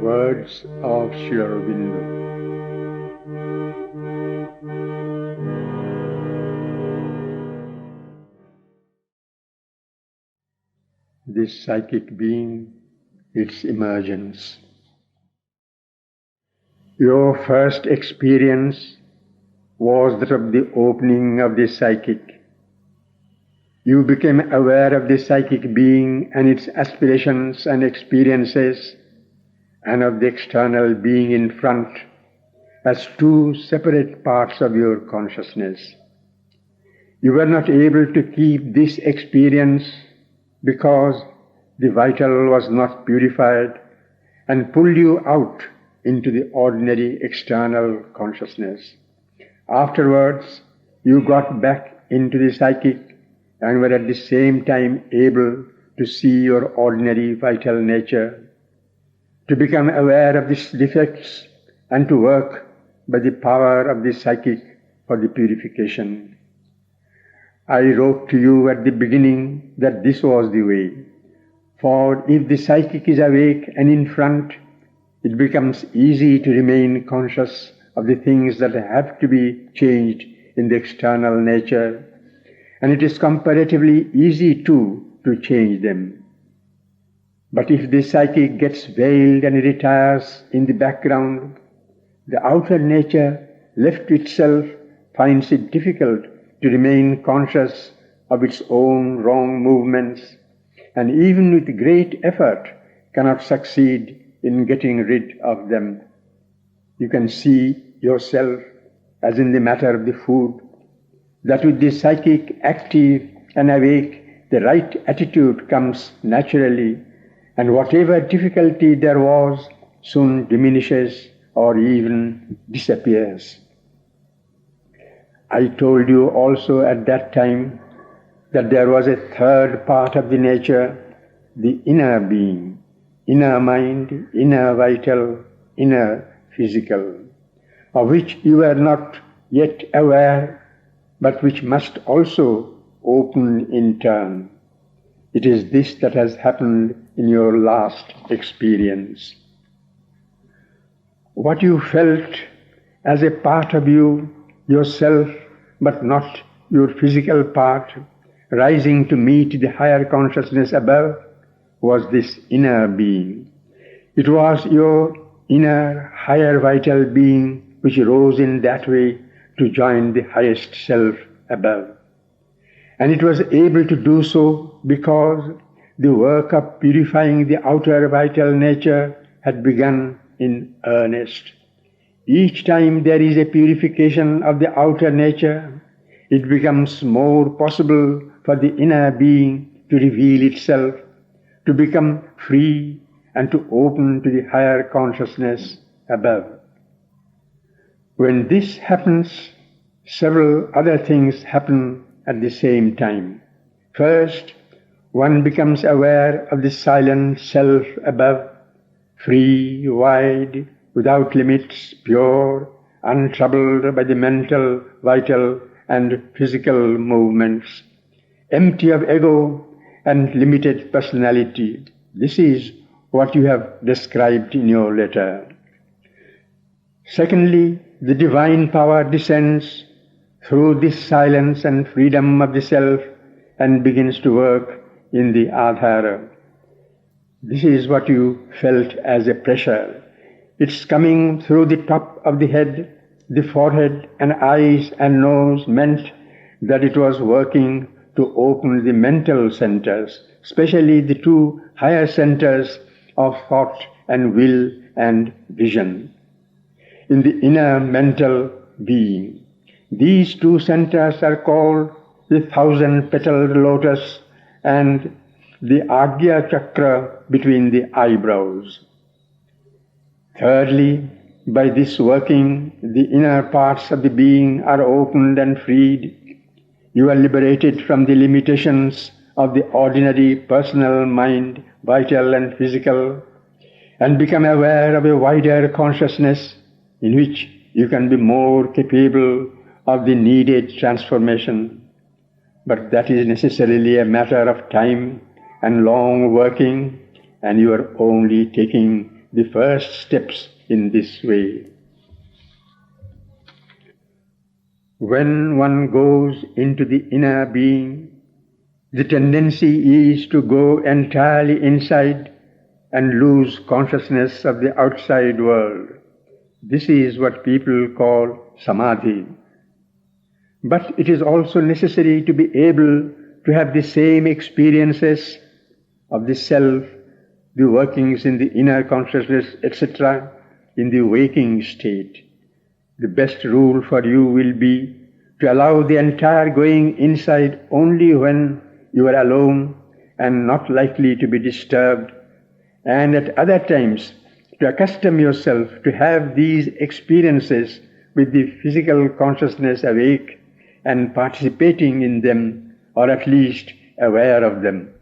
Words of Aurobindo. This psychic being, its emergence. Your first experience was that of the opening of the psychic. You became aware of the psychic being and its aspirations and experiences, and of the external being in front as two separate parts of your consciousness. You were not able to keep this experience because the vital was not purified and pulled you out into the ordinary external consciousness. Afterwards, you got back into the psychic and were at the same time able to see your ordinary vital nature, to become aware of its defects and to work by the power of the psychic for the purification. I wrote to you at the beginning that this was the way, for if the psychic is awake and in front, it becomes easy to remain conscious of the things that have to be changed in the external nature, and it is comparatively easy too to change them. But if the psychic gets veiled and retires in the background, the outer nature, left to itself, finds it difficult to remain conscious of its own wrong movements, and even with great effort cannot succeed in getting rid of them. You can see yourself, as in the matter of the food, that with the psychic active and awake, the right attitude comes naturally, and whatever difficulty there was soon diminishes or even disappears. I told you also at that time that there was a third part of the nature, the inner being, inner mind, inner vital, inner physical, of which you were not yet aware, but which must also open in turn. It is this that has happened in your last experience. What you felt as a part of you, yourself, but not your physical part, rising to meet the higher consciousness above, was this inner being. It was your inner, higher vital being which rose in that way to join the highest self above. And it was able to do so because the work of purifying the outer vital nature had begun in earnest. Each time there is a purification of the outer nature, it becomes more possible for the inner being to reveal itself, to become free and to open to the higher consciousness above. When this happens, several other things happen at the same time. First, one becomes aware of the silent self above, free, wide, without limits, pure, untroubled by the mental, vital, and physical movements, empty of ego and limited personality. This is what you have described in your letter. Secondly, the divine power descends through this silence and freedom of the self and begins to work in the Adhara. This is what you felt as a pressure. It's coming through the top of the head, the forehead and eyes and nose meant that it was working to open the mental centers, especially the two higher centers of thought and will and vision. In the inner mental being, these two centers are called the 1,000-petaled lotus and the Agya Chakra between the eyebrows. Thirdly, by this working, the inner parts of the being are opened and freed. You are liberated from the limitations of the ordinary personal mind, vital and physical, and become aware of a wider consciousness in which you can be more capable of the needed transformation. But that is necessarily a matter of time and long working, and you are only taking the first steps in this way. When one goes into the inner being, the tendency is to go entirely inside and lose consciousness of the outside world. This is what people call samadhi. But it is also necessary to be able to have the same experiences of the self, the workings in the inner consciousness, etc., in the waking state. The best rule for you will be to allow the entire going inside only when you are alone and not likely to be disturbed, and at other times to accustom yourself to have these experiences with the physical consciousness awake and participating in them, or at least aware of them.